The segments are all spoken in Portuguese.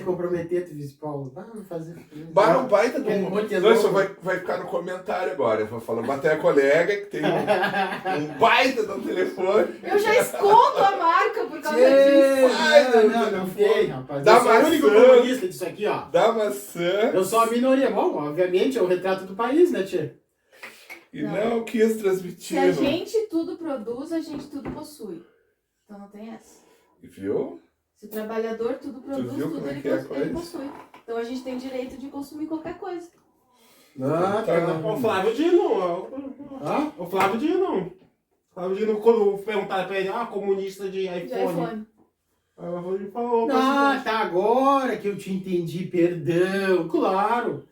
se comprometer, tu disse, Paulo, vai fazer. Um baita do Não, isso vai ficar no comentário agora. Eu vou falar, bater a colega que tem um baita do telefone. Eu já escondo a marca por causa disso. Não tem, rapaz. Da Eu sou o único maçã. comunista disso aqui, ó. Da maçã. Eu sou a minoria. Bom, obviamente, é o retrato do país, né, tia? E não quis Se transmitir. a gente tudo produz, a gente tudo possui. Então não tem essa. Viu? Se o trabalhador tudo produz, viu tudo como é ele, que é a coisa? ele possui. Então a gente tem direito de consumir qualquer coisa. Ah, O Flávio Dino. Ah? O Flávio Dino. O Flávio Dino, quando perguntaram pra ele, comunista de De iPhone. iPhone. Aí ele falou, Ah, tá agora que eu te entendi, perdão. Claro.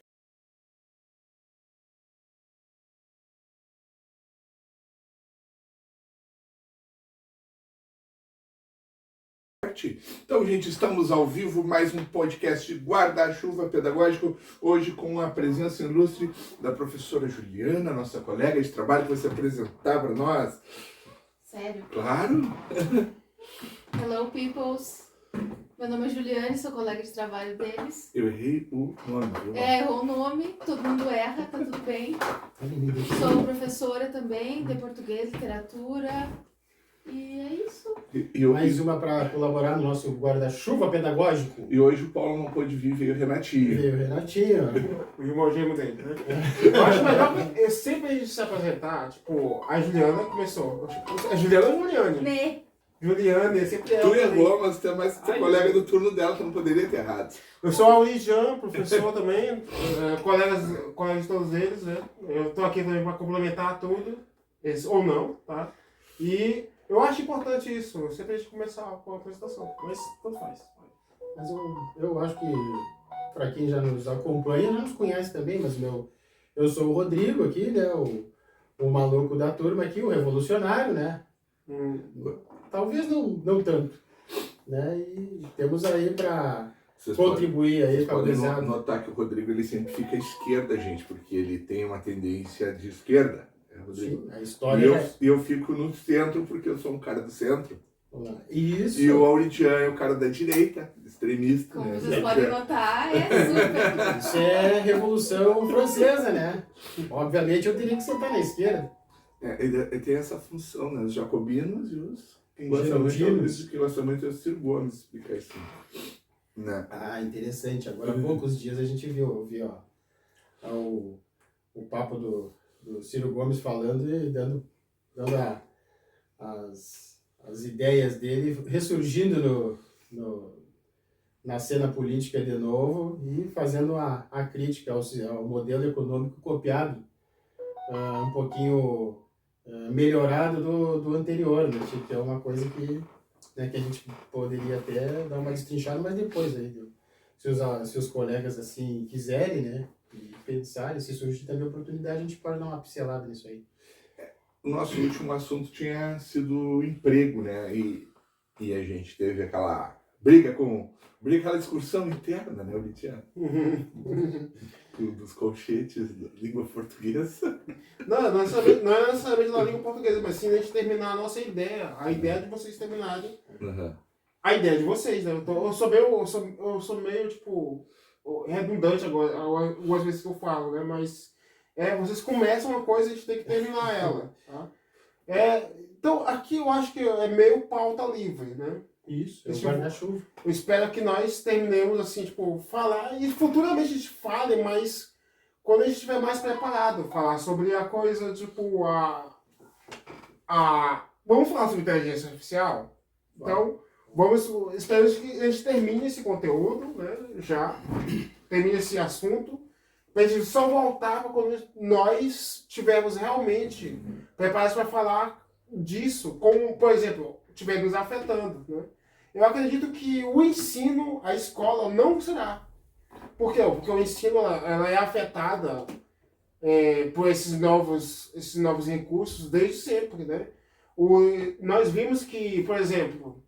Então, gente, estamos ao vivo, mais um podcast Guarda-Chuva Pedagógico, hoje com a presença ilustre da professora Juliana, nossa colega de trabalho, que vai se apresentar para nós. Sério. Claro! Hello, peoples. Meu nome é Juliane, sou colega de trabalho deles. Eu errei o nome. Viu? Errou o nome, todo mundo erra, tá tudo bem. Sou professora também de português, literatura. E é isso. Mais uma para colaborar no nosso guarda-chuva pedagógico. E hoje o Paulo não pôde vir, veio o Renatinho. Veio o Renatinho. o irmão gêmeo dele, né? Eu acho melhor sempre a gente se apresentar, tipo, a Juliana começou. A Juliana ou Juliane? Né? Juliane, sempre é. Tu errou, mas tu é mais colega do turno dela, tu não poderia ter errado. Eu sou a Jean, professor também, colegas de todos eles, né? Eu tô aqui também para complementar tudo, ou não, tá? E eu acho importante isso, sempre a gente começar com a apresentação, mas tanto faz. Mas eu acho que, para quem já nos acompanha, já nos conhece também, mas eu sou o Rodrigo aqui, né? O maluco da turma aqui, o revolucionário, né? Talvez não tanto, né? E temos aí para contribuir aí com a podem gurizada. notar que o Rodrigo ele sempre fica à esquerda, gente, porque ele tem uma tendência de esquerda. Rodrigo. Sim, a história E eu fico no centro porque eu sou um cara do centro. Isso. E o Auridian é o cara da direita, extremista. Como né? vocês podem notar, é super. Isso é Revolução Francesa, né? Obviamente eu teria que sentar na esquerda. Ele tem essa função, né? Os jacobinos e os... Quem gosta muito é o Ciro Gomes, explicar assim. Né? Ah, interessante. Agora há poucos dias a gente viu o papo do Ciro Gomes falando e dando as ideias dele, ressurgindo na cena política de novo e fazendo a crítica ao modelo econômico copiado, um pouquinho melhorado do anterior, né? Que é uma coisa que a gente poderia até dar uma destrinchada, mas depois aí, se os colegas assim quiserem, né? E pensarem, se surgir também a oportunidade, a gente pode dar uma pincelada nisso aí. O nosso último assunto tinha sido o emprego, né? E a gente teve aquela aquela discussão interna, né, Olitiano? Dos colchetes da língua portuguesa. Não é necessariamente na língua portuguesa, mas sim a gente terminar a nossa ideia, a ideia de vocês terminarem. Uhum. A ideia de vocês, né? Então, eu sou meio, tipo, redundante agora, algumas vezes que eu falo, né? Mas vocês começam uma coisa e a gente tem que terminar ela, tá? Então, aqui eu acho que é meio pauta livre, né? Isso, é o guarda-chuva. Eu espero que nós terminemos, assim, tipo, falar, e futuramente a gente fale, mas quando a gente estiver mais preparado, falar sobre a coisa, tipo, vamos falar sobre inteligência artificial? Então, espero que a gente termine esse conteúdo, né, já, termine esse assunto, para a gente só voltar para quando nós estivermos realmente preparados para falar disso, como, por exemplo, estiver nos afetando, né? Eu acredito que o ensino, a escola, não será. Por quê? Porque o ensino ela é afetada por esses novos recursos desde sempre, né? Nós vimos que, por exemplo,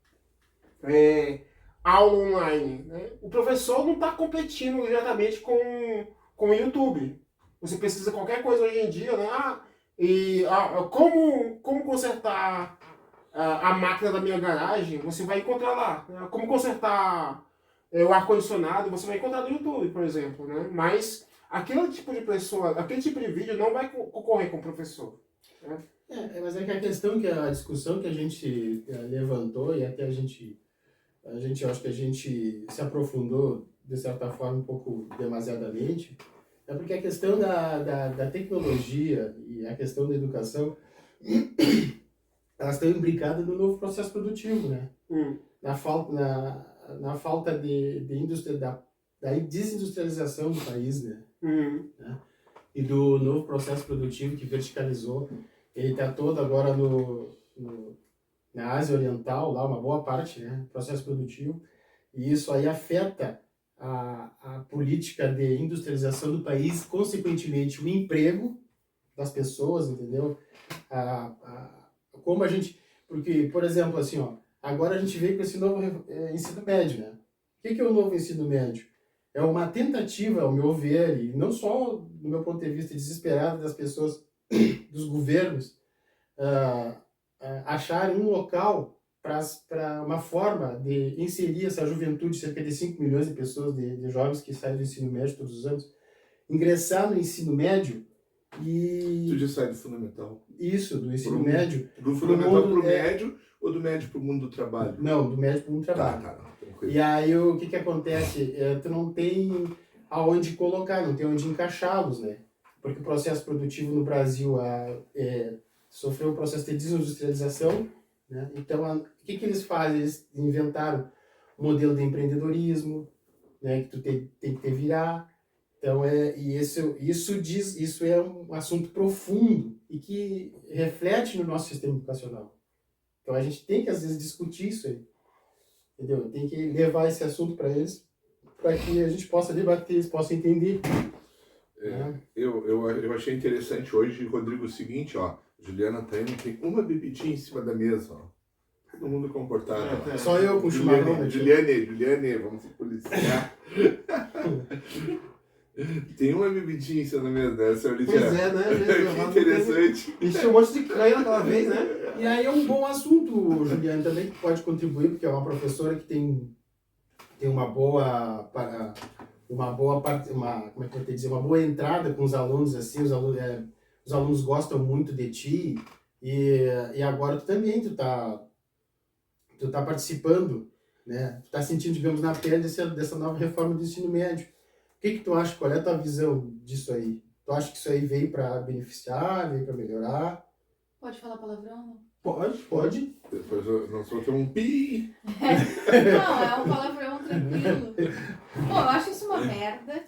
aula online, né? O professor não está competindo diretamente com o YouTube. Você pesquisa qualquer coisa hoje em dia, né? Como consertar a máquina da minha garagem, você vai encontrar lá. Né? Como consertar o ar-condicionado, você vai encontrar no YouTube, por exemplo, né? Mas aquele tipo de pessoa, aquele tipo de vídeo não vai concorrer com o professor. Né? Mas é que a questão, que a discussão que a gente levantou, e até eu acho que a gente se aprofundou, de certa forma, um pouco demasiadamente, é porque a questão da tecnologia e a questão da educação, elas estão imbricadas no novo processo produtivo, né? Na falta de indústria, da desindustrialização do país, né? E do novo processo produtivo que verticalizou. Ele está todo agora na Ásia Oriental, lá uma boa parte, né? Processo produtivo. E isso aí afeta a política de industrialização do país, consequentemente o emprego das pessoas, entendeu? Como a gente... Porque, por exemplo, assim, ó, agora a gente veio com esse novo ensino médio, né? O que é o novo ensino médio? É uma tentativa, ao meu ver, e não só do meu ponto de vista desesperado das pessoas, dos governos, acharem um local para uma forma de inserir essa juventude, cerca de 5 milhões de pessoas, de jovens que saem do ensino médio todos os anos, ingressar no ensino médio e... Tu já sai do fundamental. Isso, do ensino médio. Do fundamental para o médio ou do médio para o mundo do trabalho? Não, do médio para o mundo do trabalho. Não, tranquilo. E aí o que acontece? Tu não tem aonde colocar, não tem onde encaixá-los, né? Porque o processo produtivo no Brasil sofreu um processo de desindustrialização, né? Então, o que eles fazem? Eles inventaram um modelo de empreendedorismo, né? Que tu tem que te virar. Então, isso é um assunto profundo e que reflete no nosso sistema educacional. Então, a gente tem que, às vezes, discutir isso aí. Entendeu? Tem que levar esse assunto para eles, para que a gente possa debater, eles possam entender. Eu achei interessante hoje, Rodrigo, o seguinte, ó. Juliana tá indo, tem uma bebidinha em cima da mesa, ó. Todo mundo comportado. Só eu com chimarrão. Juliane, vamos se policiar. Tem uma bebidinha em cima da mesa, né, senhor Lidiane? Pois é, né? Que interessante. Encheu um monte de canha naquela vez, né? E aí é um bom assunto, Juliane, também, que pode contribuir, porque é uma professora que tem uma boa como é que eu vou te dizer, uma boa entrada com os alunos, assim, os alunos gostam muito de ti, e agora tu tá participando, né? Tu tá sentindo, digamos, na pele dessa nova reforma do ensino médio. O que tu acha? Qual é a tua visão disso aí? Tu acha que isso aí veio para beneficiar, veio para melhorar? Pode falar palavrão? Pode. Depois nós vamos ter um pi. Não, é um palavrão tranquilo. Pô, eu acho isso uma merda.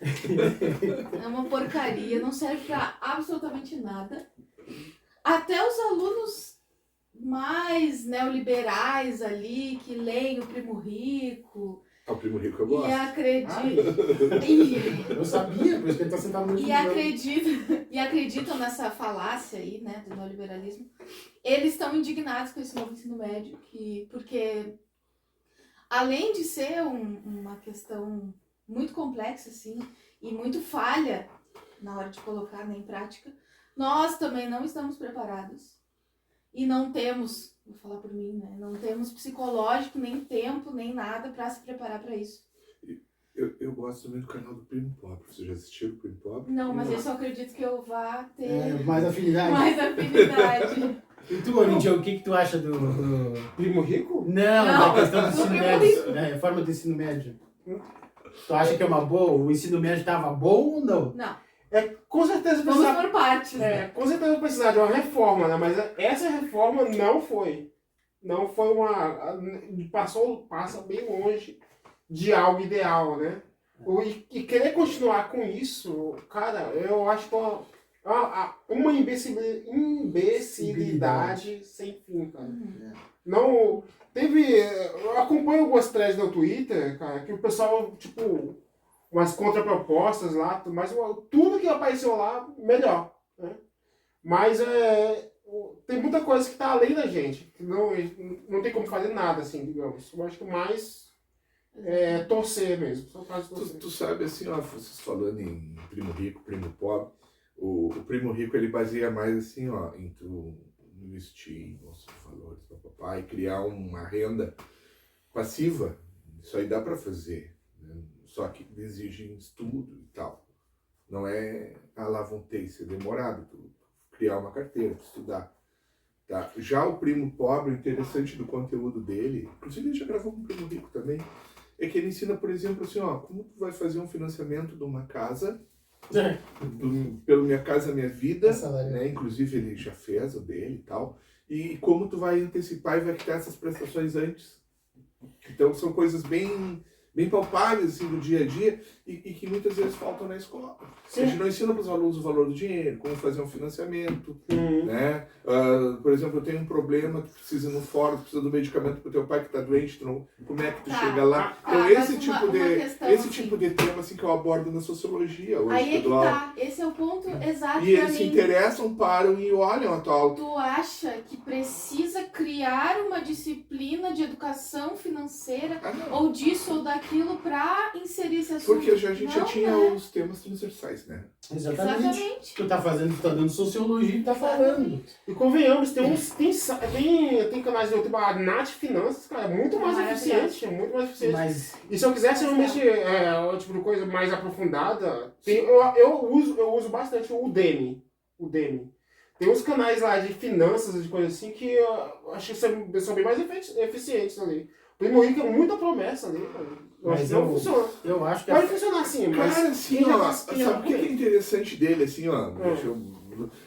É uma porcaria, não serve pra absolutamente nada. Até os alunos mais neoliberais ali, que leem o Primo Rico... O Primo Rico eu gosto. E acreditam... Eu sabia, por isso que ele tá sentado no E acreditam nessa falácia aí, né, do neoliberalismo. Eles estão indignados com esse novo ensino médio, porque além de ser uma questão muito complexa, assim, e muito falha na hora de colocar em prática, nós também não estamos preparados. E não temos, vou falar por mim, né, não temos psicológico, nem tempo, nem nada para se preparar para isso. Eu gosto também do canal do Primo Pobre. Você já assistiu o Primo Pobre? Não, mas eu só acredito que eu vá ter mais afinidade. mais afinidade. E tu, Olindia, o que tu acha do... Primo Rico? Não, da questão do do ensino Primo médio, né? Reforma do ensino médio. Tu acha que é uma boa? O ensino médio estava bom ou não? Não, Com certeza vamos precisava. por partes. Com certeza precisava de uma reforma, né? Mas essa reforma não foi. Não foi uma. Passa bem longe de algo ideal, né? E querer continuar com isso, cara, eu acho que uma imbecilidade sem fim, cara. Não. Eu acompanho algumas threads no Twitter, cara, que o pessoal, tipo, umas contrapropostas lá, mas tudo que apareceu lá, melhor, né? Mas tem muita coisa que tá além da gente, que não tem como fazer nada, assim, digamos. Eu acho que mais torcer mesmo, só faz torcer. Tu sabe, assim, ó, vocês falando em Primo Rico, Primo Pobre, o Primo Rico, ele baseia mais, assim, ó, em tu investir, nossos valores, papapá, e criar uma renda passiva. Isso aí dá para fazer, né? Só que exigem estudo e tal. Não é vão ter, isso é demorado, tu criar uma carteira, tu estudar. Tá? Já o Primo Pobre, o interessante do conteúdo dele, inclusive ele já gravou com o Primo Rico também, é que ele ensina, por exemplo, assim, ó, como tu vai fazer um financiamento de uma casa, pelo Minha Casa Minha Vida, né? Inclusive ele já fez o dele e tal, e como tu vai antecipar e vai quitar essas prestações antes. Então são coisas bem palpáveis assim, do dia a dia e que muitas vezes faltam na escola. Sim. A gente não ensina para os alunos o valor do dinheiro, como fazer um financiamento, né? Por exemplo, eu tenho um problema, tu precisa ir no fórum, tu precisa do medicamento para o teu pai que está doente, como é que tu chega lá? Então esse tipo de tema assim, que eu abordo na sociologia hoje. Aí é que tá, esse é o ponto exato. E eles se interessam, param e olham a tua aula. Tu acha que precisa criar uma disciplina de educação financeira ou disso ou daquilo para inserir esse assunto? Porque a gente já tinha os temas transversais, né? Exatamente. Tu tá dando sociologia e tá falando. E convenhamos, tem canais no YouTube, a Nath Finanças, cara, é muito mais eficiente, Mas E se eu quisesse realmente tipo de coisa mais aprofundada, eu uso bastante o Udemy. Tem uns canais lá de finanças, de coisas assim, que eu acho que são bem mais eficientes ali. O Primo Rico é muita promessa ali, cara. Mas não funciona. eu acho que Pode funcionar assim, mas... Cara, assim, ó, sabe o que é interessante dele, assim, ó?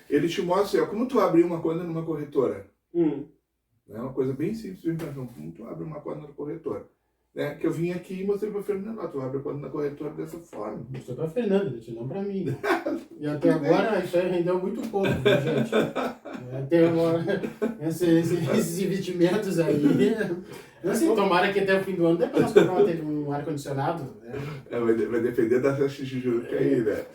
Ele te mostra, ó, como tu abrir uma conta numa corretora. É uma coisa bem simples, então, como tu abre uma conta na corretora. Né? Que eu vim aqui e mostrei pra Fernanda, tu abre a conta na corretora dessa forma. mostrou pra Fernanda, não pra mim. E até agora isso aí rendeu muito pouco, viu, gente? Até agora, esses investimentos aí. Assim, tomara que até o fim do ano, depois nós compramos um ar-condicionado. Né? Vai depender da taxa de juros cair, né?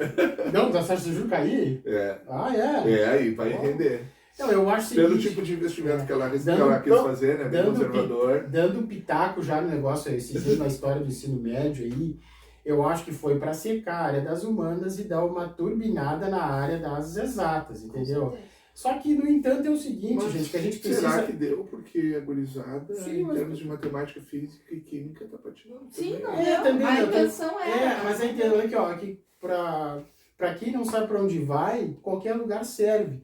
Não, da taxa de juros cair? Ah, é? Aí vai render. Então, eu acho pelo seguinte, tipo de investimento que ela quis fazer, né? Bem conservador. Dando pitaco já no negócio, na história do ensino médio aí, eu acho que foi para secar a área das humanas e dar uma turbinada na área das exatas, entendeu? Só que, no entanto, é o seguinte, gente, que a gente precisa... Será que deu? Porque a gurizada, em termos de matemática, física e química, tá patinando. Sim, também. não também, a intenção é... mas a intenção aqui, ó, que para quem não sabe para onde vai, qualquer lugar serve.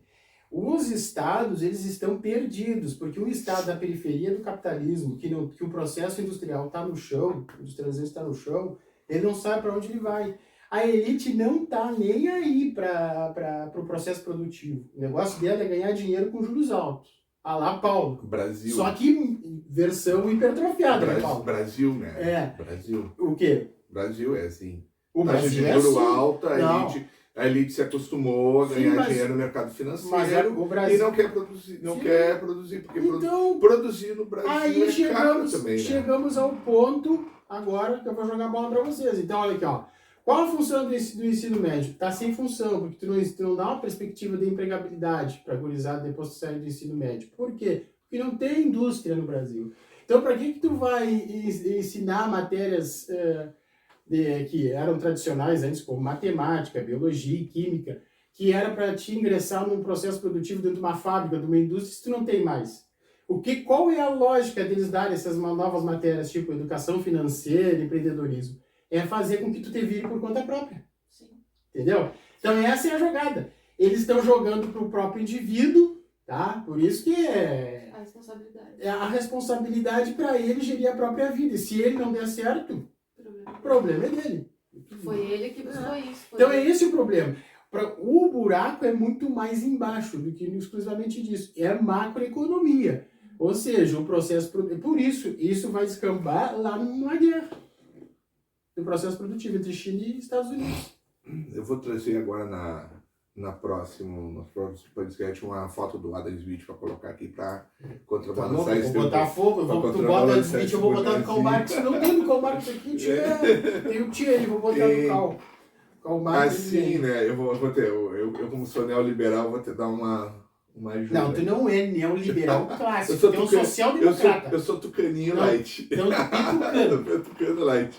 Os estados, eles estão perdidos, porque um estado da periferia do capitalismo, que o processo industrial está no chão, o industrialismo está no chão, ele não sabe para onde ele vai. A elite não está nem aí para o processo produtivo. O negócio dela é ganhar dinheiro com juros altos. A lá Paulo. Brasil. Só que versão hipertrofiada, né, Paulo? Brasil, né? É. Brasil. O quê? Brasil é assim. O taxa Brasil de é juro assim. alta, a elite se acostumou a ganhar dinheiro no mercado financeiro o Brasil... e não quer produzir, porque então, produzir no Brasil aí é caro também, né? chegamos ao ponto agora que eu vou jogar a bola para vocês. Então, olha aqui, ó. Qual a função do ensino médio? Está sem função, porque tu não dá uma perspectiva de empregabilidade para a gurizada depois que sair do ensino médio. Por quê? Porque não tem indústria no Brasil. Então, para que tu vai ensinar matérias que eram tradicionais antes, como matemática, biologia e química, que era para te ingressar num processo produtivo dentro de uma fábrica, de uma indústria, se tu não tem mais? Qual é a lógica deles darem essas novas matérias, tipo educação financeira, empreendedorismo? É fazer com que tu te vire por conta própria. Sim. Entendeu? Então essa é a jogada. Eles estão jogando pro próprio indivíduo, tá? Por isso que A responsabilidade. é a responsabilidade para ele gerir a própria vida. E se ele não der certo, o problema é dele. Foi ele que buscou isso. Então é esse o problema. O buraco é muito mais embaixo do que exclusivamente disso. É macroeconomia. Ou seja, o processo... Por isso vai descambar lá numa guerra. Do processo produtivo entre China e Estados Unidos. Eu vou trazer agora no próximo podcast uma foto do Adam Smith para colocar aqui para contrabalançar esse vou botar fogo, tu bota Adam Smith, eu vou botar no Karl Marx. Não tem no Karl Marx aqui, tia. Tem o tia, eu vou botar no Karl Marx. Assim, né? Eu como sou neoliberal, vou te dar uma ajuda. Não, tu não é neoliberal clássico, tu é um social-democrata. Eu sou tucaninho light. Então tu Eu tucano light.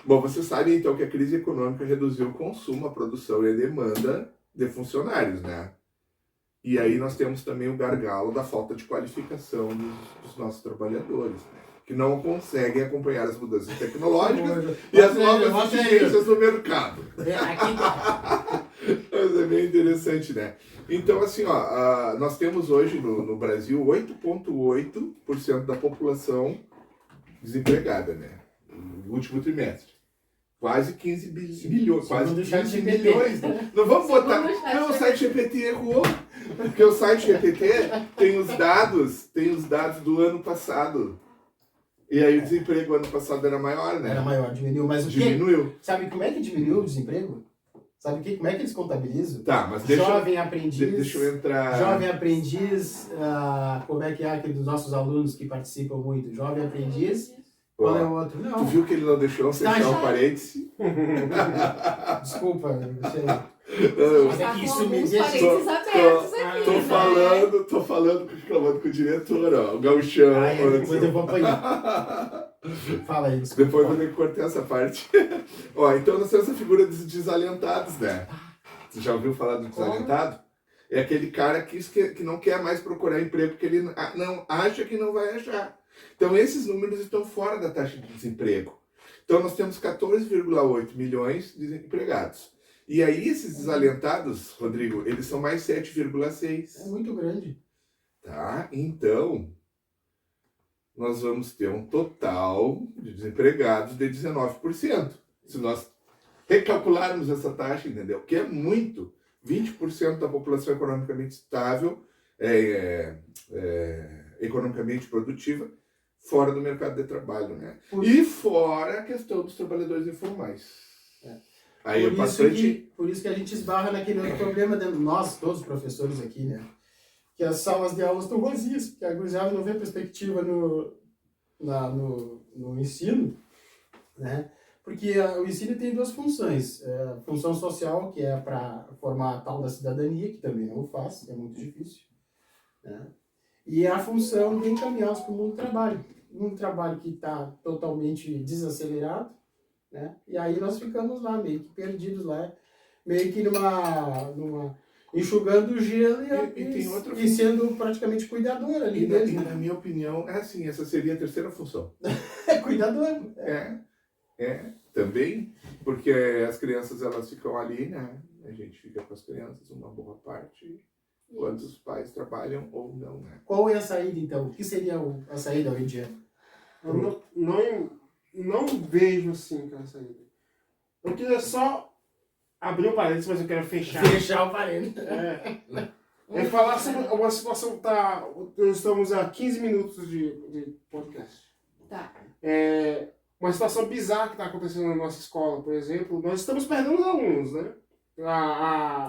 Bom, você sabe então que a crise econômica reduziu o consumo, a produção e a demanda de funcionários, né? E aí nós temos também o gargalo da falta de qualificação dos nossos trabalhadores, né? que não conseguem acompanhar as mudanças tecnológicas e as novas exigências do mercado. Mas é bem interessante, né? Então, assim, ó, nós temos hoje no Brasil 8,8% da população desempregada, né? No último trimestre. Quase 15 bilhões, quase 15 milhões. Não vamos botar. Não, o site GPT errou. Porque o site GPT tem os dados do ano passado. E aí o desemprego ano passado era maior, né? Era maior, diminuiu. Mas o quê? Diminuiu. Sabe como é que diminuiu o desemprego? Sabe como é que eles contabilizam? Tá, mas Jovem aprendiz. deixa eu entrar. Jovem aprendiz, como é que é aquele dos nossos alunos que participam muito? Jovem aprendiz. Qual é o outro? Tu Não. viu que ele não deixou eu fechar o parêntese? Desculpa, não sei. Mas é Tá que com isso me alguns deixa. parênteses abertos aqui, Tô falando, reclamando com o diretor, ó, o gauchão. Ai, depois eu vou apanhar. Fala aí, desculpa. Depois eu vou ter que cortar essa parte. Ó, então nós temos essa figura dos desalentados, né? Você já ouviu falar do desalentado? É aquele cara que não quer mais procurar emprego porque ele não acha que não vai achar. Então esses números estão fora da taxa de desemprego. Então nós temos 14,8 milhões de desempregados. E aí esses desalentados, Rodrigo, eles são mais 7,6. É muito grande. Tá? Então, nós vamos ter um total de desempregados de 19%. Se nós recalcularmos essa taxa, entendeu? Que é muito. 20% da população economicamente estável, economicamente produtiva, fora do mercado de trabalho, né? E fora a questão dos trabalhadores informais. Aí Por isso que a gente esbarra naquele outro problema, nós, todos os professores aqui, né? Que as salas de aula estão vazias, porque a gurizada não vê perspectiva no ensino, né? Porque o ensino tem duas funções. A função social, que é para formar a tal da cidadania, que também não o faz, é muito difícil, né? E a função de encaminhá-los para o mundo do trabalho. Um trabalho que está totalmente desacelerado, né? E aí nós ficamos lá, meio que perdidos lá, meio que numa enxugando o gelo e sendo praticamente cuidador ali deles. E na minha opinião, essa seria a terceira função. Cuidador. Também, porque as crianças elas ficam ali, né? A gente fica com as crianças uma boa parte, enquanto os pais trabalham ou não, né? Qual é a saída, então? O que seria a saída hoje em dia? Eu não vejo assim aquela saída. Eu queria só abrir um parênteses, mas eu quero fechar. Fechar o parênteses. É falar sobre uma situação que estamos a 15 minutos de podcast. Tá. Uma situação bizarra que está acontecendo na nossa escola, por exemplo. Nós estamos perdendo os alunos, né?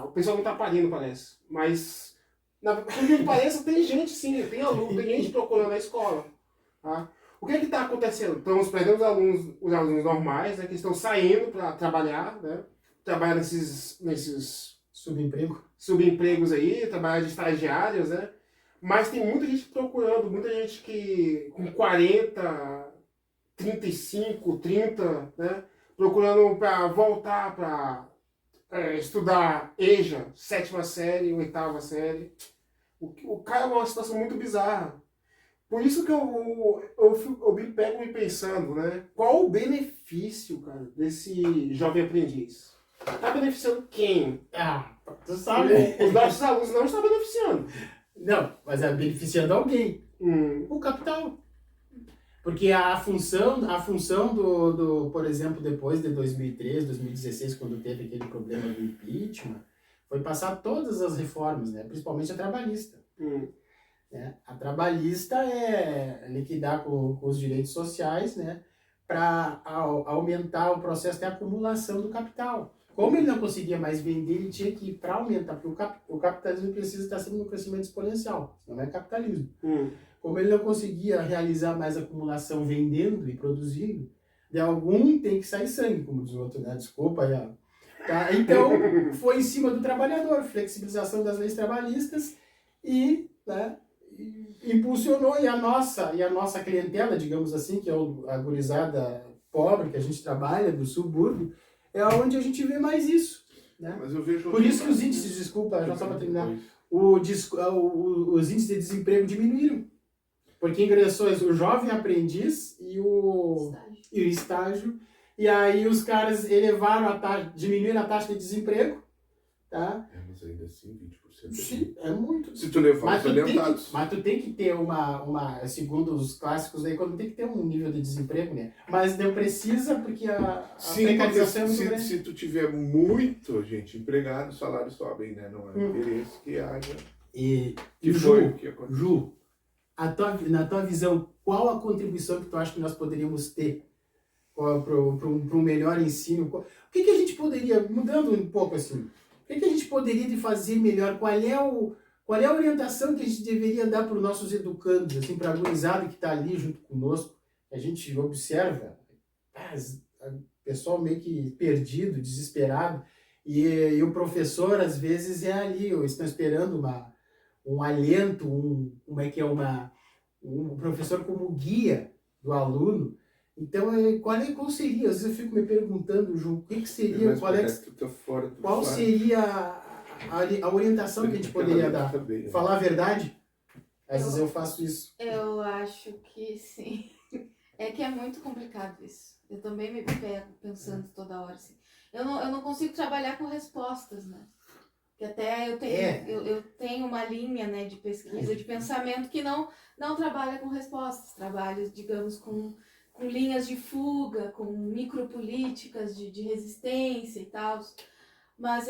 O pessoal não está parindo, parece. Mas, por que pareça, tem gente sim, tem aluno, tem gente procurando na escola. Tá? O que está acontecendo? Estamos perdendo os alunos normais, né, que estão saindo para trabalhar, né? Trabalhar nesses subempregos aí, trabalhar de estagiários, né? Mas tem muita gente procurando, muita gente que com 40, 35, 30, né? Procurando para voltar para estudar EJA, 7ª série, 8ª série. O cara é uma situação muito bizarra. Por isso que eu me pego me pensando, né? Qual o benefício, cara, desse jovem aprendiz? Está beneficiando quem? Tu sabe. Os nossos alunos não estão beneficiando. Não, mas é beneficiando alguém. O capital. Porque a função do, por exemplo, depois de 2013, 2016, quando teve aquele problema do impeachment, foi passar todas as reformas, né? Principalmente a trabalhista. Né? A trabalhista é liquidar com os direitos sociais, né? Para aumentar o processo de acumulação do capital. Como ele não conseguia mais vender, ele tinha que ir para aumentar, porque o capitalismo precisa estar sempre no crescimento exponencial, senão é capitalismo. Como ele não conseguia realizar mais acumulação vendendo e produzindo, de algum tem que sair sangue, como diz o outro, né? Desculpa aí, ó. Tá? Então, foi em cima do trabalhador, flexibilização das leis trabalhistas e, né, impulsionou, e a nossa clientela, digamos assim, que é a gurizada pobre que a gente trabalha, do subúrbio, é onde a gente vê mais isso. Né? Mas eu vejo por isso que os índices, desculpa, já só para terminar, os índices de desemprego diminuíram. Porque ingressou o jovem aprendiz e o estágio. E aí os caras elevaram a taxa, diminuíram a taxa de desemprego, tá? Mas ainda assim, 20%. Sim, é muito. Se tu levar os orientados. Mas tu tem que ter segundo os clássicos da economia, tem que ter um nível de desemprego, né? Mas não precisa, porque a Sim, precarização é muito grande. se tu tiver muito gente empregada, o salário sobe, né? Não é interesse que haja. E Que Ju, foi o que aconteceu. Ju, na tua visão, qual a contribuição que tu acha que nós poderíamos ter para um melhor ensino? O que a gente poderia, mudando um pouco assim, o que a gente poderia de fazer melhor? Qual é a orientação que a gente deveria dar para os nossos educandos, assim, para a gurizada que está ali junto conosco? A gente observa o pessoal meio que perdido, desesperado, e o professor, às vezes, é ali, estão esperando um alento, um professor como guia do aluno. Então, qual seria? Às vezes eu fico me perguntando, Ju, o que seria, qual seria a orientação que a gente poderia dar? Também, né? Falar a verdade? Às vezes eu faço isso. Eu acho que sim. É que é muito complicado isso. Eu também me pego pensando toda hora assim. Eu não consigo trabalhar com respostas, né? Que até eu tenho uma linha, né, de pesquisa, de pensamento que não trabalha com respostas, trabalha, digamos, com linhas de fuga, com micropolíticas de resistência e tal. Mas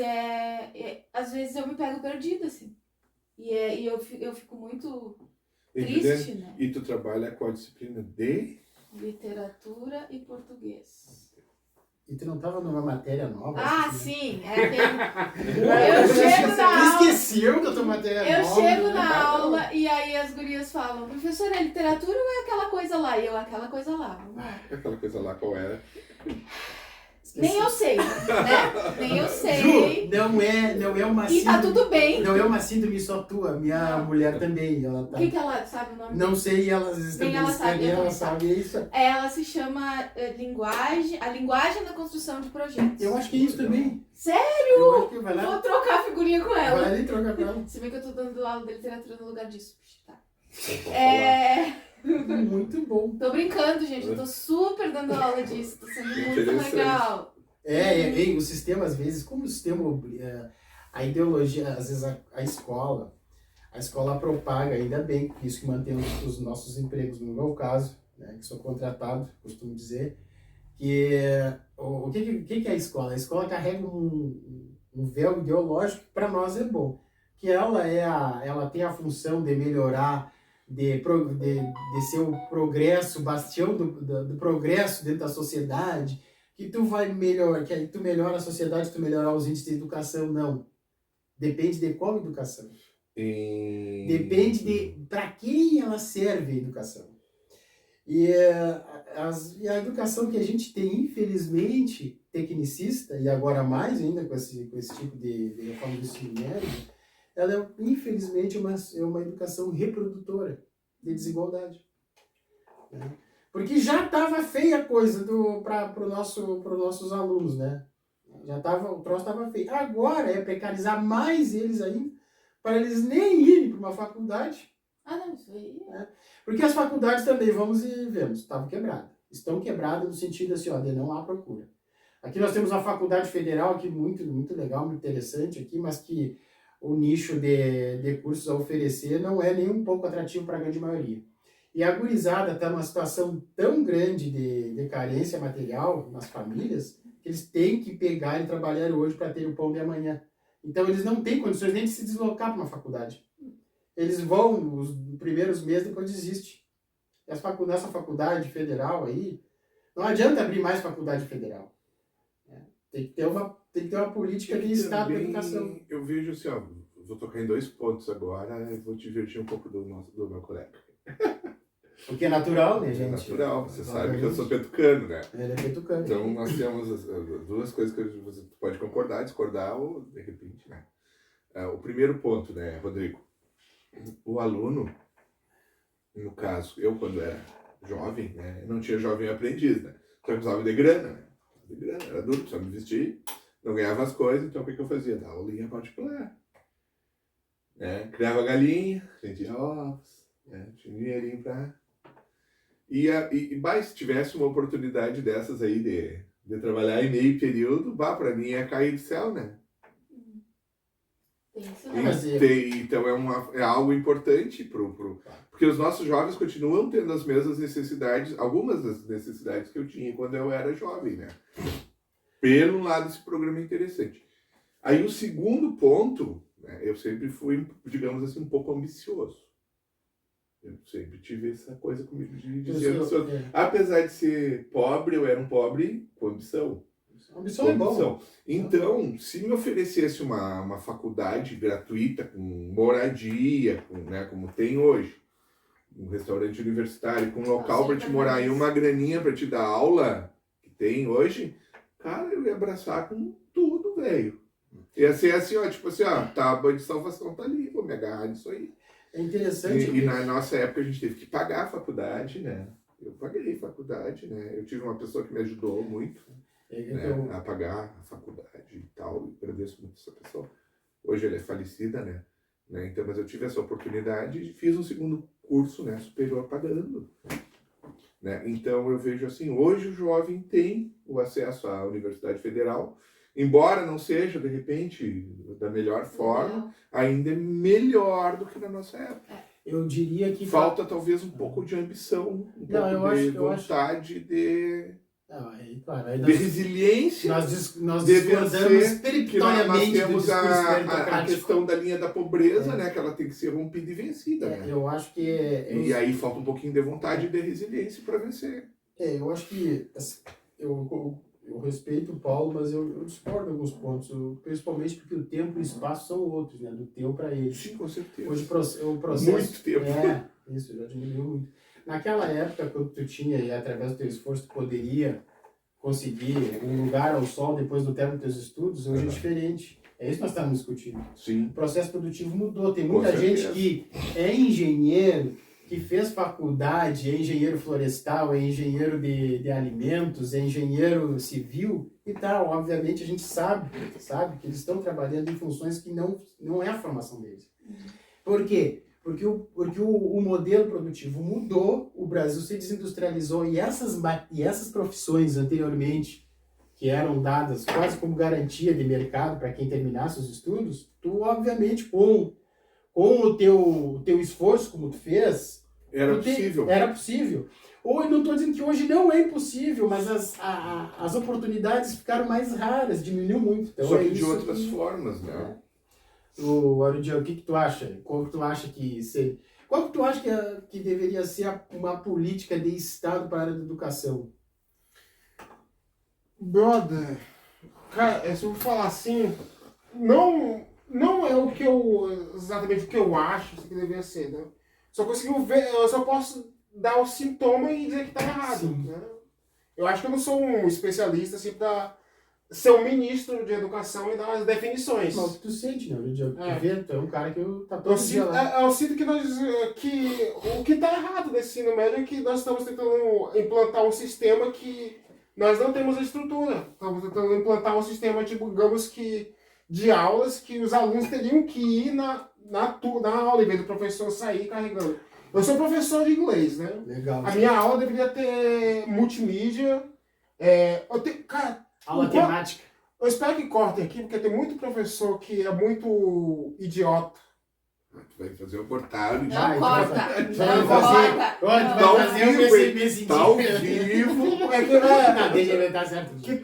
às vezes eu me pego perdida, assim. E eu fico muito triste, né? E tu trabalha com a disciplina de? Literatura e português. E tu não estava numa matéria nova? Ah, assim, sim. Eu chego na aula. Esqueceu da tua matéria Eu nova? chego na aula e aí as gurias falam, professora, é literatura ou é aquela coisa lá? E eu, aquela coisa lá. Vamos lá. Aquela coisa lá, qual era? Nem eu sei, né? Nem eu sei. Ju, não é uma E tá tudo bem. Não é uma síndrome só tua, minha mulher também. Ela tá... O que ela sabe o nome? Não sei, elas estão Nem ela sabe, ela sabe isso. Ela se chama a linguagem da construção de projetos. Eu acho que é isso também. Sério? Eu acho que vai lá. Vou trocar figurinha com ela. Vai ali trocar com ela. Se bem que eu tô dando aula de literatura no lugar disso. Tá. Muito bom. Tô brincando, gente. Eu tô super dando aula disso. Tô sendo muito legal. O sistema, às vezes, como o sistema, a ideologia, às vezes a escola propaga, ainda bem, isso que mantém os nossos empregos, no meu caso, né, que sou contratado, costumo dizer, que o que é a escola? A escola carrega um véu ideológico que para nós é bom, que ela tem a função de melhorar, de ser o progresso, bastião do progresso dentro da sociedade, que tu vai melhorar, que aí tu melhora a sociedade, tu melhorar os índices de educação, não. Depende de qual educação. Depende de para quem ela serve a educação. E a educação que a gente tem, infelizmente, tecnicista, e agora mais ainda com esse tipo de reforma do ensino médio, ela é, infelizmente, uma educação reprodutora de desigualdade. Né? Porque já estava feia a coisa para os nossos alunos, né? O troço estava feio. Agora é precarizar mais eles ainda, para eles nem irem para uma faculdade. Ah, não, isso aí. Né? Porque as faculdades também, vamos e vemos, estavam quebradas. Estão quebradas no sentido assim, de não há procura. Aqui nós temos uma faculdade federal aqui muito, muito legal, muito interessante aqui, mas que o nicho de cursos a oferecer não é nem um pouco atrativo para a grande maioria. E a gurizada está numa situação tão grande de carência material nas famílias que eles têm que pegar e trabalhar hoje para ter o pão de amanhã. Então eles não têm condições nem de se deslocar para uma faculdade. Eles vão os primeiros meses, depois desistem. Nessa faculdade federal aí, não adianta abrir mais faculdade federal. Tem que ter uma política de Estado de educação. Eu vejo assim, vou tocar em 2 pontos agora e vou divertir um pouco do meu colega. O que é natural, né, gente? É natural, você sabe que eu sou petucano, né? Ele é petucano. Então nós temos as 2 coisas que você pode concordar, discordar ou de repente, né? O primeiro ponto, né, Rodrigo? O aluno, no caso, eu quando era jovem, né, não tinha jovem aprendiz, né? Então eu precisava de grana, né? Era duro, precisava me vestir, não ganhava as coisas, então o que eu fazia? Dava aulinha particular. Né? Criava galinha, vendia ovos, Tinha dinheirinho pra... Mas se tivesse uma oportunidade dessas aí de trabalhar em meio período, pra mim ia cair do céu, né? Tem isso, Mas Então é algo importante porque os nossos jovens continuam tendo as mesmas necessidades, algumas das necessidades que eu tinha quando eu era jovem, né? Pelo lado, esse programa é interessante. Aí o segundo ponto, né, eu sempre fui, digamos assim, um pouco ambicioso. Eu sempre tive essa coisa comigo de ser ambicioso. Apesar de ser pobre, eu era um pobre com ambição. Ambição é bom. Então, se me oferecesse uma faculdade gratuita, com moradia, né, como tem hoje, um restaurante universitário, com um local para te morar e uma graninha para te dar aula, que tem hoje, cara, eu ia abraçar com tudo, velho. Ia ser assim, tipo assim, tábua de salvação tá ali, vou me agarrar nisso aí. É interessante. E na nossa época a gente teve que pagar a faculdade, né? Eu paguei a faculdade, né? Eu tive uma pessoa que me ajudou muito. A pagar a faculdade e tal, e agradeço muito essa pessoa. Hoje ela é falecida, né? Então, mas eu tive essa oportunidade e fiz um segundo curso, né, superior pagando. Né? Então eu vejo assim, hoje o jovem tem o acesso à Universidade Federal, embora não seja, de repente, da melhor forma, ainda é melhor do que na nossa época. Eu diria que... Falta talvez um pouco de ambição, vontade de... Claro, de resiliência, nós de discordamos que nós temos do a questão da linha da pobreza, né, que ela tem que ser rompida e vencida. Né? Eu acho que... E aí falta um pouquinho de vontade e de resiliência para vencer. Eu acho que... Eu respeito o Paulo, mas eu discordo em alguns pontos, principalmente porque o tempo e o espaço são outros, né, do teu para ele. Sim, com certeza. Hoje o processo... Muito tempo. Isso, já diminuiu muito. Naquela época, quando tu tinha, e através do teu esforço, tu poderia conseguir um lugar ao sol depois do término dos teus estudos, hoje é diferente. É isso que nós estamos discutindo. Sim. O processo produtivo mudou. Tem muita gente que é engenheiro, que fez faculdade, é engenheiro florestal, é engenheiro de alimentos, é engenheiro civil e tal. Obviamente, a gente sabe que eles estão trabalhando em funções que não é a formação deles. Por quê? Porque o modelo produtivo mudou, o Brasil se desindustrializou e essas profissões anteriormente, que eram dadas quase como garantia de mercado para quem terminasse os estudos, tu obviamente com o teu esforço como tu fez, era possível. Ou não estou dizendo que hoje não é impossível, mas as oportunidades ficaram mais raras, diminuiu muito. Então, só que de outras formas, né? O Arudian, o que tu acha? Qual que tu acha que deveria ser uma política de Estado para a área da educação? Brother, cara, se eu falar assim, não é o que exatamente o que eu acho que deveria ser, né? Eu só posso dar o sintoma e dizer que tá errado, né? Eu acho que eu não sou um especialista assim para ser um ministro de educação e dar as definições. Mas o que tu sente, né? Tu é um cara que tá todo dia lá. Eu sinto que o que está errado nesse ensino médio é que nós estamos tentando implantar um sistema que nós não temos a estrutura. Estamos tentando implantar um sistema, digamos que, de aulas que os alunos teriam que ir na aula, em vez do professor sair carregando. Eu sou professor de inglês, né? Legal. A minha aula deveria ter multimídia. Aula temática. Eu espero que cortem aqui, porque tem muito professor que é muito idiota. Tu vai fazer o cortado. Não corta. Tu vai fazer o Tá ao vivo. Tá certo. Que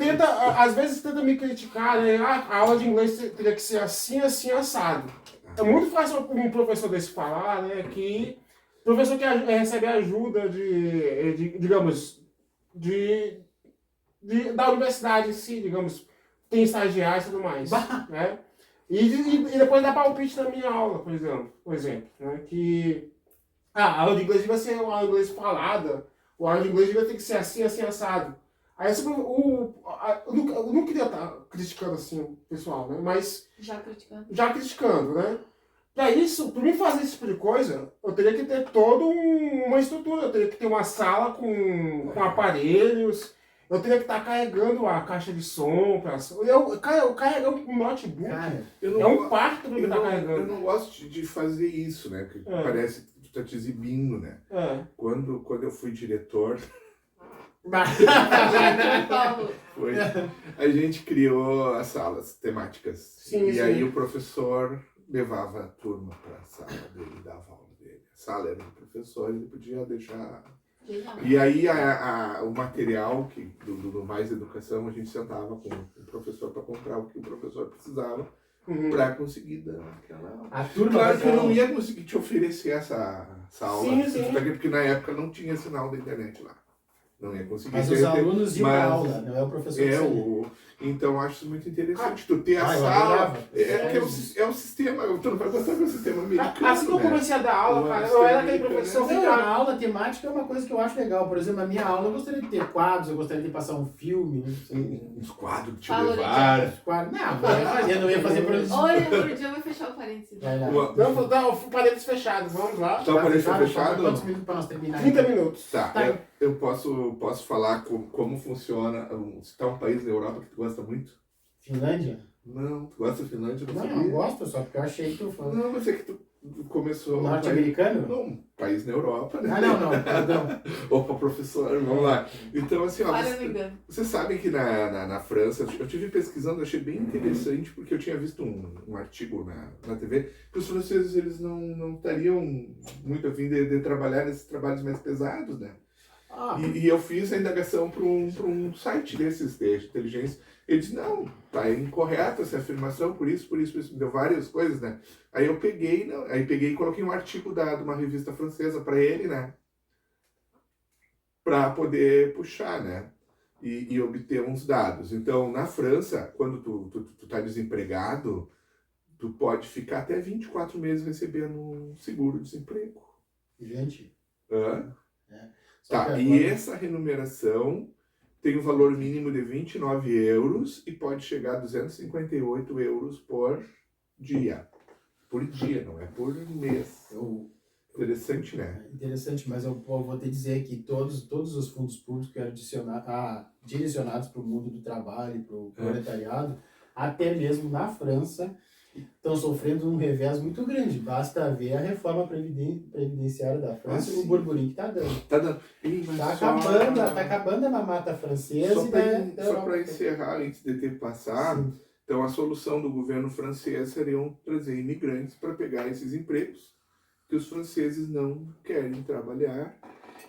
às vezes tenta me criticar, né? A aula de inglês teria que ser assim, assim, assado. É muito fácil um professor desse falar, né? Que professor que recebe ajuda digamos, da universidade em si, digamos, tem estagiários e tudo mais. Né? E depois dá palpite na minha aula, por exemplo, né? Que a aula de inglês devia ser uma aula de inglês falada, a aula de inglês devia ter que ser assim, assim, assado. Aí eu não queria estar criticando assim o pessoal, né? Mas já criticando, né? Para isso, para mim fazer esse tipo de coisa, eu teria que ter toda uma estrutura, eu teria que ter uma sala com aparelhos, eu teria que estar carregando a caixa de som, eu carregando um notebook, Cara, é um parto para eu estar carregando. Eu não gosto de fazer isso, né? Porque parece que tu tá te exibindo, né? É. Quando eu fui diretor, Paulo, foi, a gente criou as salas temáticas. Sim, e sim. aí o professor levava a turma para a sala dele, dava aula dele. A sala era do professor, ele podia deixar. legal. E aí o material do Mais Educação, a gente sentava com o professor para comprar o que o professor precisava Uhum. para conseguir dar aquela aula. A turma Claro vai que eu não falar- ia conseguir te oferecer essa aula, Sim, sim. porque na época não tinha sinal da internet lá. Não ia conseguir. Mas Você os ia ter- alunos iam mas- pra aula, não é o professor que saía. Então eu acho isso muito interessante. Tu ter a Ah, eu sala. adorava. É o sistema. Tu não vai gostar do sistema americano. Assim que eu né? comecei a dar aula, O cara, eu sistema era aquele americano professor Não, que a aula temática é uma coisa que eu acho legal. Por exemplo, a minha aula eu gostaria de ter quadros, eu gostaria de passar um filme, não sei. Uns quadros que te Fala, levaram. Quadros. Não, não ia fazer produção. Olha, outro dia vai fechar o parênteses. Vai lá. Não, parênteses fechados, vamos lá. Tá, parece Fechado? fechado? Quantos minutos para nós terminar? 30 minutos. Tá, Tá. eu posso falar como funciona. Se tá um país na Europa que tu gosta muito? Finlândia? Não, tu gosta da Finlândia? Eu Não, sabia. não gosto, só porque eu achei que tu falou. Não, mas é que tu começou. Norte-americano? Não, um país na Europa, né? Ah, não, perdão. Opa, professor, vamos lá. Então, assim, ó, Olha, me engano. vocês sabem que na França, eu tive pesquisando, achei bem interessante, porque eu tinha visto um artigo na TV, que os franceses eles não estariam muito a fim de trabalhar nesses trabalhos mais pesados, né? Ah, E eu fiz a indagação para um site desses de inteligência. Ele disse, não, tá incorreta essa afirmação, por isso, me deu várias coisas, né? Aí eu peguei, e coloquei um artigo de uma revista francesa para ele, né? Para poder puxar, né? E obter uns dados. Então, na França, quando tu tá desempregado, tu pode ficar até 24 meses recebendo um seguro-desemprego. gente. Hã? Só Tá, que e agora- essa remuneração tem um valor mínimo de 29 euros e pode chegar a 258 euros por dia. Por dia, não é por mês. Interessante, né? Interessante, mas eu vou te dizer que todos os fundos públicos que eram direcionados para o mundo do trabalho e para o proletariado, até mesmo na França, estão sofrendo um revés muito grande. Basta ver a reforma previdenciária da França e o sim. burburinho que está dando. Tá dando. Ih, mas Está só- acabando a mamata francesa Só e para da Europa. encerrar, antes de ter passado, Sim. então a solução do governo francês seria trazer imigrantes para pegar esses empregos que os franceses não querem trabalhar.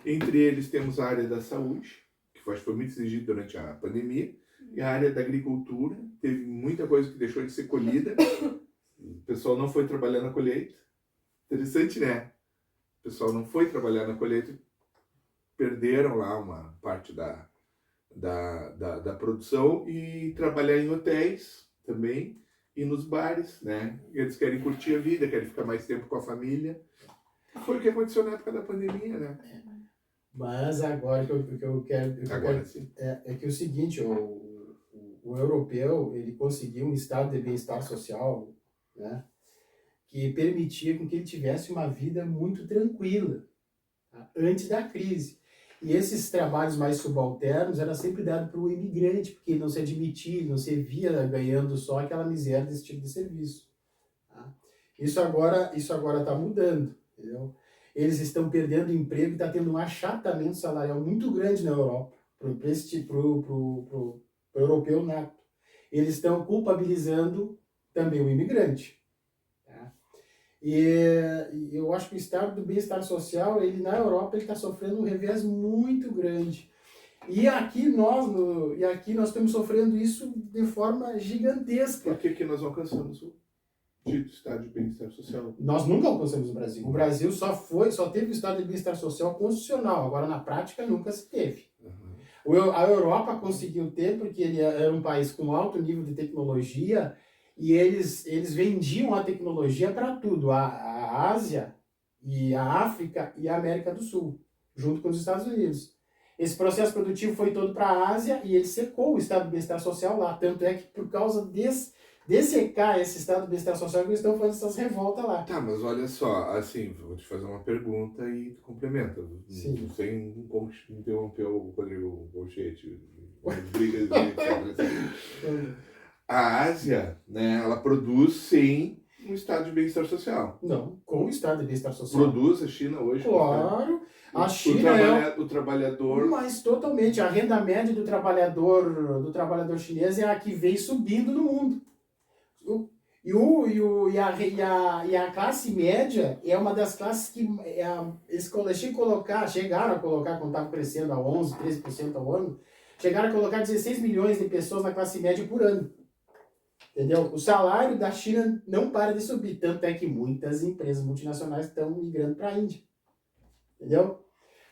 Entre eles temos a área da saúde, que foi muito exigida durante a pandemia, e a área da agricultura. Teve muita coisa que deixou de ser colhida. O pessoal não foi trabalhar na colheita. Interessante, né? O pessoal não foi trabalhar na colheita. Perderam lá uma parte da produção e trabalhar em hotéis também e nos bares, né? Eles querem curtir a vida, querem ficar mais tempo com a família. Foi o que aconteceu na época da pandemia, né? Mas agora que eu quero... Agora sim. É que o seguinte, o europeu, ele conseguiu um estado de bem-estar social, né, que permitia com que ele tivesse uma vida muito tranquila, tá, antes da crise. E esses trabalhos mais subalternos eram sempre dados para o imigrante, porque ele não se admitia, não se via ganhando só aquela miséria desse tipo de serviço. Tá? Isso agora está mudando, entendeu? Eles estão perdendo emprego e está tendo um achatamento salarial muito grande na Europa, para o europeu nato. Eles estão culpabilizando também o imigrante. Tá? E eu acho que o estado do bem-estar social, ele na Europa, ele está sofrendo um revés muito grande. E aqui nós estamos sofrendo isso de forma gigantesca. Por que nós alcançamos o dito estado de bem-estar social? Nós nunca alcançamos o Brasil. O Brasil só teve o estado de bem-estar social constitucional. Agora, na prática, nunca se teve. A Europa conseguiu ter porque ele era um país com alto nível de tecnologia e eles vendiam a tecnologia para tudo. A Ásia, e a África e a América do Sul, junto com os Estados Unidos. Esse processo produtivo foi todo para a Ásia e ele secou o estado de bem-estar social lá. Tanto é que por causa de secar esse estado de bem-estar social que eles estão fazendo essas revoltas lá. Tá, mas olha só, assim, vou te fazer uma pergunta e tu complementa. Sim. Sem interromper o Rodrigo Bolchete. A Ásia, né, ela produz sim um estado de bem-estar social. Não, com o estado de bem-estar social. Produz a China hoje. Claro. A O China o trabalhador. Mas totalmente. A renda média do trabalhador chinês é a que vem subindo no mundo. E a classe média é uma das classes que eles chegaram a colocar, quando estava crescendo a 11%, 13% ao ano, chegaram a colocar 16 milhões de pessoas na classe média por ano. Entendeu? O salário da China não para de subir, tanto é que muitas empresas multinacionais estão migrando para a Índia. Entendeu?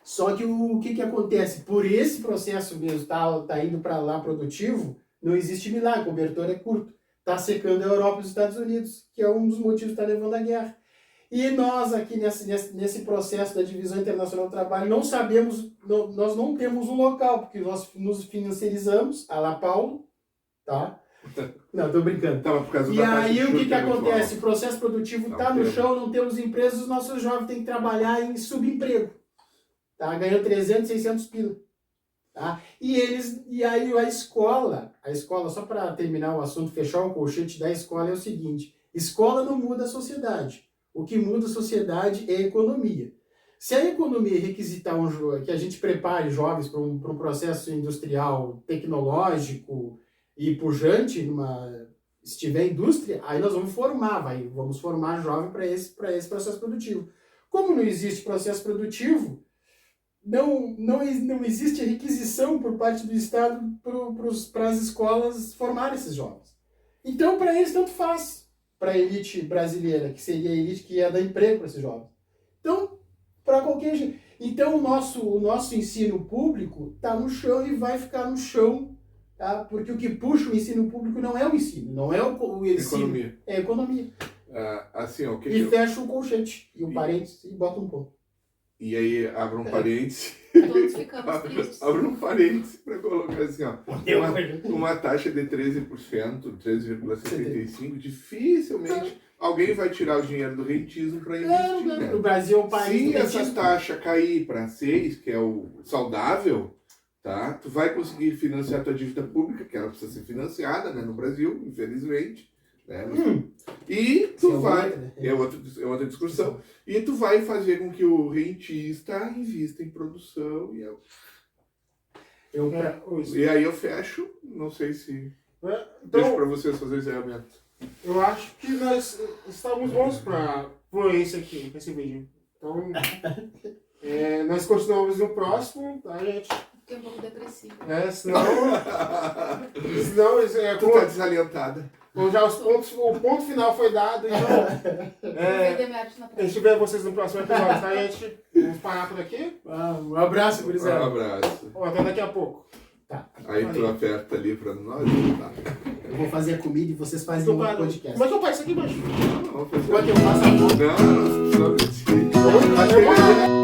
Só que o que acontece? Por esse processo mesmo, tá indo para lá produtivo, não existe milagre, o cobertor é curto. Está secando a Europa e os Estados Unidos, que é um dos motivos que está levando à guerra. E nós aqui nesse processo da divisão internacional do trabalho não sabemos, nós não temos um local, porque nós nos financiarizamos, a la Paulo, tá? Não, estou brincando. Tava por causa E da aí taxa o de que juros acontece? muito O processo produtivo está Não no temos. chão, não temos empresas, os nossos jovens têm que trabalhar em subemprego. Tá? Ganhando 300, 600 pila. Tá? E aí a escola, só para terminar o assunto, fechar o colchete da escola é o seguinte: escola não muda a sociedade. O que muda a sociedade é a economia. Se a economia requisitar que a gente prepare jovens para um processo industrial, tecnológico e pujante, se tiver indústria, aí nós vamos formar jovem para esse processo produtivo. Como não existe processo produtivo, não existe requisição por parte do Estado para as escolas formarem esses jovens. Então, para eles, tanto faz. Para a elite brasileira, que seria a elite que ia dar emprego para esses jovens. Então, para qualquer gente. Então, o nosso ensino público está no chão e vai ficar no chão, tá? Porque o que puxa o ensino público não é o ensino, não é o ensino. Economia. É a economia. Assim, ó, o que E que fecha o colchete, e o parênteses, e bota um ponto. E aí, abre um parêntese. Todos ficamos tristes. Abre um parêntese para colocar assim, ó. Uma taxa de 13%, 13,75%, dificilmente alguém vai tirar o dinheiro do rentismo para investir. Né? No Brasil é um país. Se essa taxa cair para 6%, que é o saudável, tá? Tu vai conseguir financiar a tua dívida pública, que ela precisa ser financiada, né, no Brasil, infelizmente. Né? E tu vai. É outra discussão. E tu vai fazer com que o rentista invista em produção. E aí eu fecho, não sei se. Deixo Então, para vocês fazer o encerramento. eu acho que nós estamos bons para esse aqui, esse vídeo. Então, nós continuamos no próximo, tá, gente? Fiquei um pouco depressiva. Senão Tu tá desalientada. já o ponto final foi dado, então Vou vender minha arte na a praia. gente vê vocês no próximo episódio, tá, gente? Vamos parar por aqui. Um abraço, Um gurizada. abraço. Até daqui a pouco. Tá. Aí tu aperta ali para nós. Tá? Eu vou fazer a comida e vocês fazem um podcast. Como é que eu faço isso aqui, macho? Não, Como é que eu faço a não, não precisa.